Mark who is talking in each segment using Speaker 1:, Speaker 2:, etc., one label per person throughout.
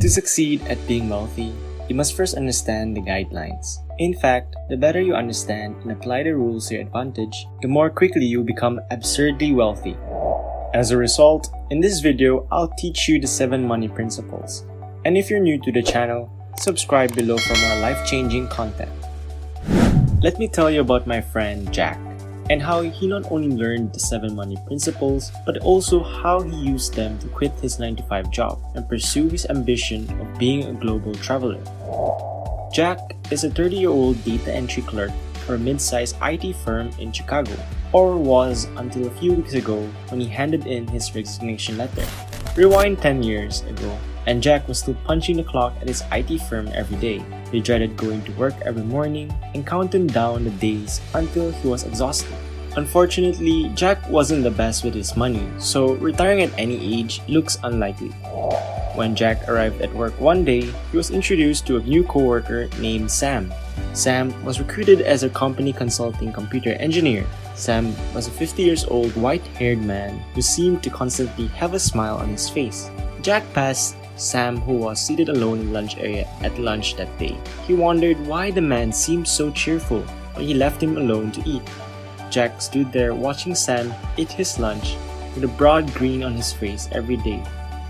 Speaker 1: To succeed at being wealthy, you must first understand the guidelines. In fact, the better you understand and apply the rules to your advantage, the more quickly you become absurdly wealthy. As a result, in this video, I'll teach you the 7 money principles. And if you're new to the channel, subscribe below for more life-changing content. Let me tell you about my friend Jack, and how he not only learned the 7 money principles, but also how he used them to quit his 9-to-5 job and pursue his ambition of being a global traveler. Jack is a 30-year-old data entry clerk for a mid-sized IT firm in Chicago, or was until a few weeks ago when he handed in his resignation letter. Rewind 10 years ago, and Jack was still punching the clock at his IT firm every day. He dreaded going to work every morning and counted down the days until he was exhausted. Unfortunately, Jack wasn't the best with his money, so retiring at any age looks unlikely. When Jack arrived at work one day, he was introduced to a new coworker named Sam. Sam was recruited as a company consulting computer engineer. Sam was a 50-year-old white-haired man who seemed to constantly have a smile on his face. Jack passed Sam, who was seated alone in the lunch area at lunch that day. He wondered why the man seemed so cheerful when he left him alone to eat. Jack stood there watching Sam eat his lunch with a broad grin on his face every day.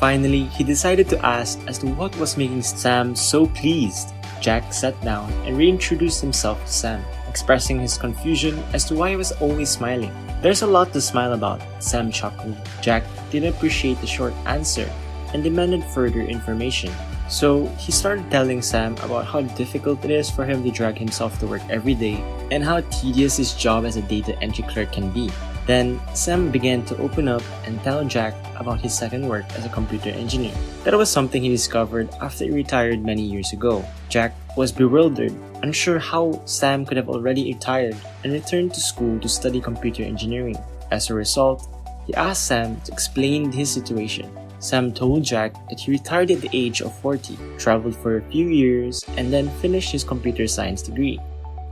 Speaker 1: Finally, he decided to ask as to what was making Sam so pleased. Jack sat down and reintroduced himself to Sam, expressing his confusion as to why he was always smiling. "There's a lot to smile about," Sam chuckled. Jack didn't appreciate the short answer and demanded further information. So he started telling Sam about how difficult it is for him to drag himself to work every day and how tedious his job as a data entry clerk can be. Then Sam began to open up and tell Jack about his second work as a computer engineer. That was something he discovered after he retired many years ago. Jack was bewildered, unsure how Sam could have already retired and returned to school to study computer engineering. As a result, he asked Sam to explain his situation. Sam told Jack that he retired at the age of 40, traveled for a few years, and then finished his computer science degree.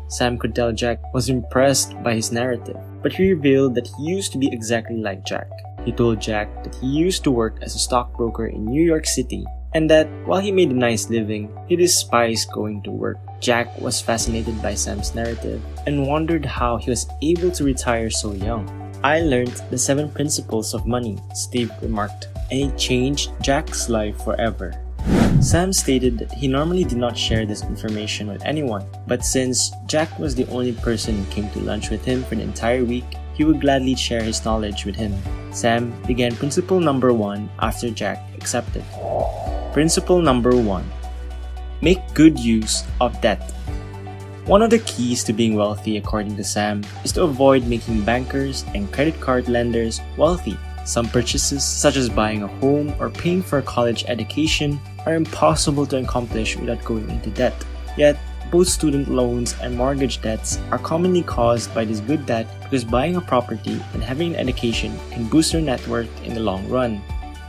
Speaker 1: Sam could tell Jack was impressed by his narrative, but he revealed that he used to be exactly like Jack. He told Jack that he used to work as a stockbroker in New York City, and that while he made a nice living, he despised going to work. Jack was fascinated by Sam's narrative and wondered how he was able to retire so young. "I learned the 7 principles of money," Steve remarked, and it changed Jack's life forever. Sam stated that he normally did not share this information with anyone, but since Jack was the only person who came to lunch with him for the entire week, he would gladly share his knowledge with him. Sam began principle number 1 after Jack accepted. Principle number 1. Make good use of debt. One of the keys to being wealthy, according to Sam, is to avoid making bankers and credit card lenders wealthy. Some purchases, such as buying a home or paying for a college education, are impossible to accomplish without going into debt. Yet, both student loans and mortgage debts are commonly caused by this good debt because buying a property and having an education can boost your net worth in the long run.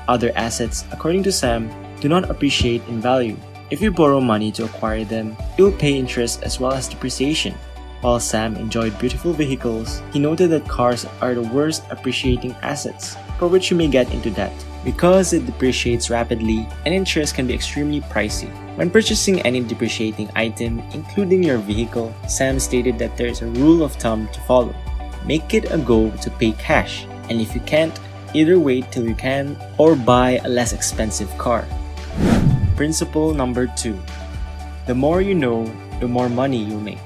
Speaker 1: Other assets, according to Sam, do not appreciate in value. If you borrow money to acquire them, you'll pay interest as well as depreciation. While Sam enjoyed beautiful vehicles, he noted that cars are the worst appreciating assets, for which you may get into debt, because it depreciates rapidly and interest can be extremely pricey. When purchasing any depreciating item, including your vehicle, Sam stated that there is a rule of thumb to follow. Make it a goal to pay cash, and if you can't, either wait till you can or buy a less expensive car. Principle number 2. The more you know, the more money you'll make.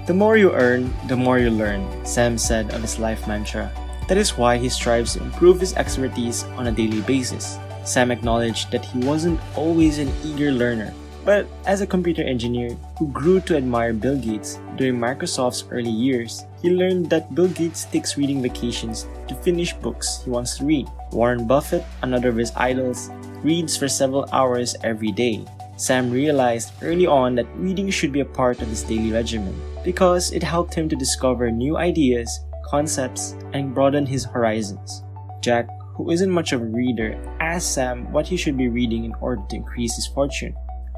Speaker 1: The more you earn, the more you learn, Sam said of his life mantra. That is why he strives to improve his expertise on a daily basis. Sam acknowledged that he wasn't always an eager learner, but as a computer engineer who grew to admire Bill Gates during Microsoft's early years, he learned that Bill Gates takes reading vacations to finish books he wants to read. Warren Buffett, another of his idols, reads for several hours every day. Sam realized early on that reading should be a part of his daily regimen because it helped him to discover new ideas, concepts, and broaden his horizons. Jack, who isn't much of a reader, asked Sam what he should be reading in order to increase his fortune.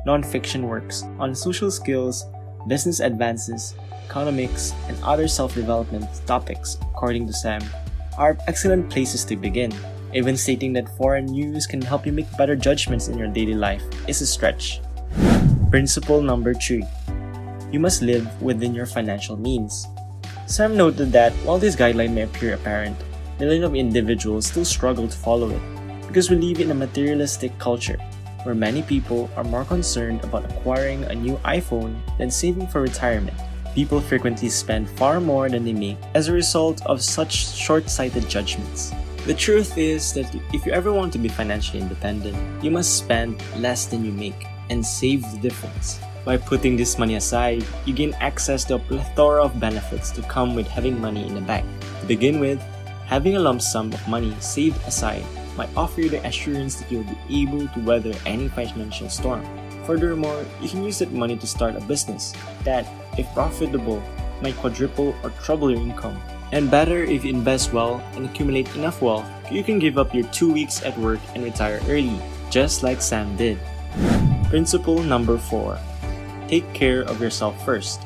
Speaker 1: Non-fiction works on social skills, business advances, economics, and other self-development topics, according to Sam, are excellent places to begin. Even stating that foreign news can help you make better judgments in your daily life is a stretch. Principle number 3. You must live within your financial means. Sam noted that while this guideline may appear apparent, millions of individuals still struggle to follow it because we live in a materialistic culture where many people are more concerned about acquiring a new iPhone than saving for retirement. People frequently spend far more than they make as a result of such short-sighted judgments. The truth is that if you ever want to be financially independent, you must spend less than you make and save the difference. By putting this money aside, you gain access to a plethora of benefits to come with having money in the bank. To begin with, having a lump sum of money saved aside might offer you the assurance that you'll be able to weather any financial storm. Furthermore, you can use that money to start a business that, if profitable, might quadruple or treble your income. And better, if you invest well and accumulate enough wealth, you can give up your 2 weeks at work and retire early, just like Sam did. Principle number 4. Take care of yourself first.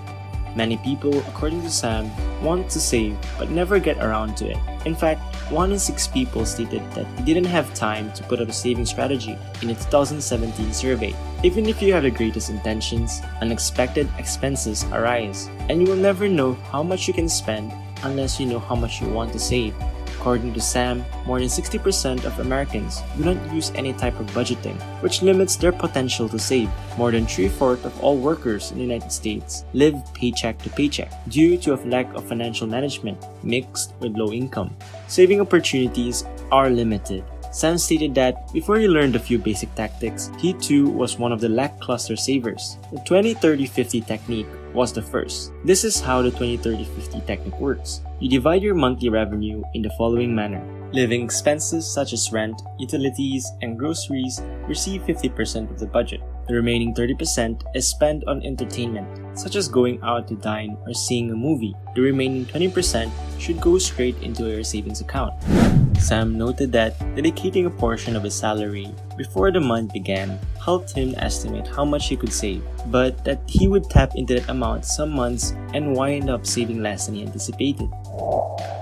Speaker 1: Many people, according to Sam, want to save but never get around to it. In fact, 1 in 6 people stated that they didn't have time to put up a saving strategy in a 2017 survey. Even if you have the greatest intentions, unexpected expenses arise, and you will never know how much you can spend unless you know how much you want to save. According to Sam, more than 60% of Americans do not use any type of budgeting, which limits their potential to save. More than 3/4 of all workers in the United States live paycheck to paycheck due to a lack of financial management mixed with low income. Saving opportunities are limited. Sam stated that before he learned a few basic tactics, he too was one of the lackluster savers. The 20-30-50 technique was the first. This is how the 20-30-50 technique works. You divide your monthly revenue in the following manner. Living expenses such as rent, utilities, and groceries receive 50% of the budget. The remaining 30% is spent on entertainment, such as going out to dine or seeing a movie. The remaining 20% should go straight into your savings account. Sam noted that dedicating a portion of his salary before the month began helped him estimate how much he could save, but that he would tap into that amount some months and wind up saving less than he anticipated.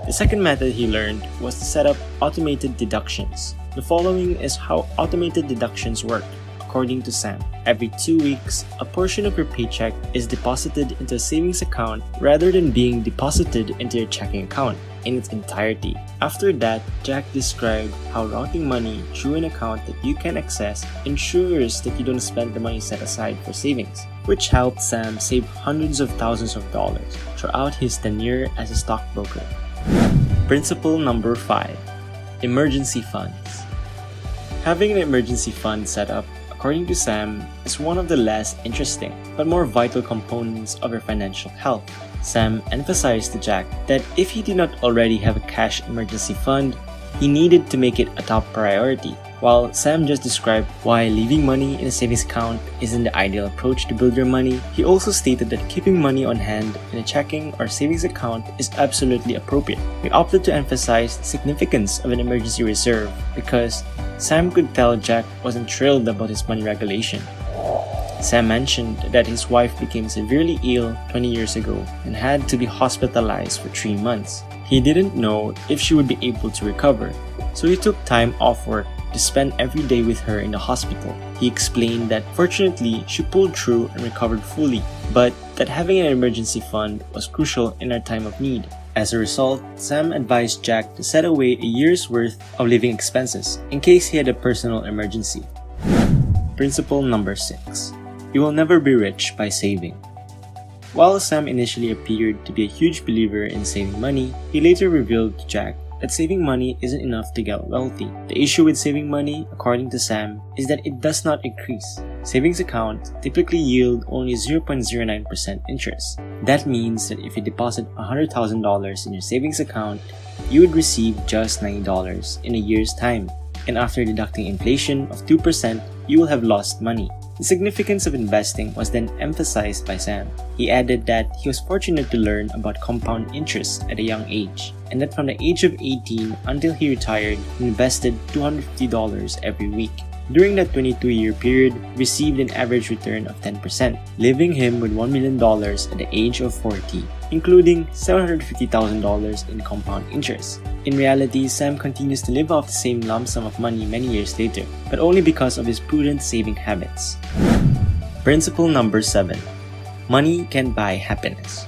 Speaker 1: The second method he learned was to set up automated deductions. The following is how automated deductions work. According to Sam, every 2 weeks, a portion of your paycheck is deposited into a savings account rather than being deposited into your checking account in its entirety. After that, Jack described how routing money through an account that you can access ensures that you don't spend the money set aside for savings, which helped Sam save hundreds of thousands of dollars throughout his tenure as a stockbroker. Principle number 5. Emergency funds. Having an emergency fund set up, according to Sam, is one of the less interesting but more vital components of your financial health. Sam emphasized to Jack that if he did not already have a cash emergency fund, he needed to make it a top priority. While Sam just described why leaving money in a savings account isn't the ideal approach to build your money, he also stated that keeping money on hand in a checking or savings account is absolutely appropriate. We opted to emphasize the significance of an emergency reserve because Sam could tell Jack wasn't thrilled about his money regulation. Sam mentioned that his wife became severely ill 20 years ago and had to be hospitalized for 3 months. He didn't know if she would be able to recover, so he took time off work to spend every day with her in the hospital. He explained that fortunately she pulled through and recovered fully, but that having an emergency fund was crucial in her time of need. As a result, Sam advised Jack to set away a year's worth of living expenses in case he had a personal emergency. Principle number 6. You will never be rich by saving. While Sam initially appeared to be a huge believer in saving money, he later revealed to Jack that saving money isn't enough to get wealthy. The issue with saving money, according to Sam, is that it does not increase. Savings accounts typically yield only 0.09% interest. That means that if you deposit $100,000 in your savings account, you would receive just $90 in a year's time. And after deducting inflation of 2%, you will have lost money. The significance of investing was then emphasized by Sam. He added that he was fortunate to learn about compound interest at a young age, and that from the age of 18 until he retired, he invested $250 every week. During that 22-year period, received an average return of 10%, leaving him with $1 million at the age of 40, including $750,000 in compound interest. In reality, Sam continues to live off the same lump sum of money many years later, but only because of his prudent saving habits. Principle number 7. Money can buy happiness.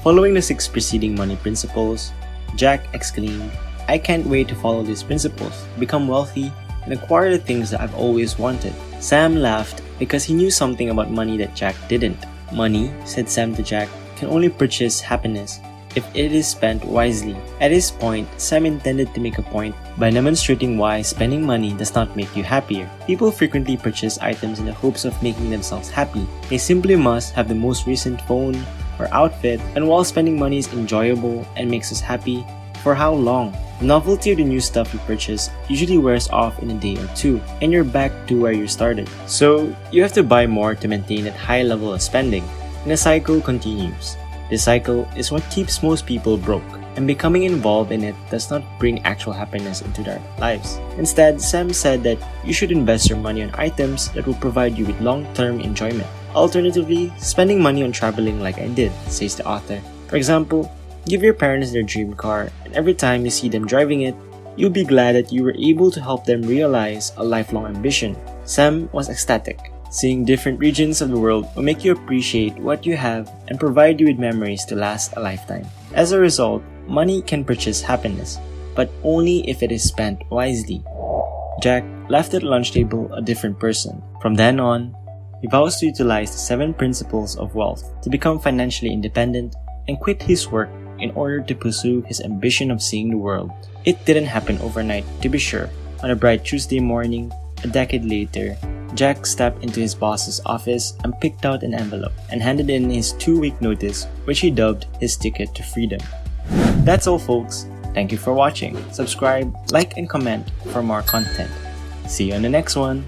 Speaker 1: Following the 6 preceding money principles, Jack exclaimed, "I can't wait to follow these principles, become wealthy, and acquire the things that I've always wanted." Sam laughed because he knew something about money that Jack didn't. "Money," said Sam to Jack, "can only purchase happiness if it is spent wisely." At this point, Sam intended to make a point by demonstrating why spending money does not make you happier. People frequently purchase items in the hopes of making themselves happy. They simply must have the most recent phone or outfit, and while spending money is enjoyable and makes us happy, for how long? The novelty of the new stuff you purchase usually wears off in a day or two, and you're back to where you started. So, you have to buy more to maintain that high level of spending, and the cycle continues. This cycle is what keeps most people broke, and becoming involved in it does not bring actual happiness into their lives. Instead, Sam said that you should invest your money on items that will provide you with long-term enjoyment. Alternatively, spending money on traveling like I did, says the author. For example, give your parents their dream car, and every time you see them driving it, you'll be glad that you were able to help them realize a lifelong ambition. Sam was ecstatic. Seeing different regions of the world will make you appreciate what you have and provide you with memories to last a lifetime. As a result, money can purchase happiness, but only if it is spent wisely. Jack left at the lunch table a different person. From then on, he vows to utilize the 7 principles of wealth to become financially independent and quit his work in order to pursue his ambition of seeing the world. It didn't happen overnight, to be sure. On a bright Tuesday morning, a decade later, Jack stepped into his boss's office and picked out an envelope and handed in his 2-week notice, which he dubbed his ticket to freedom. That's all, folks. Thank you for watching. Subscribe, like, and comment for more content. See you on the next one.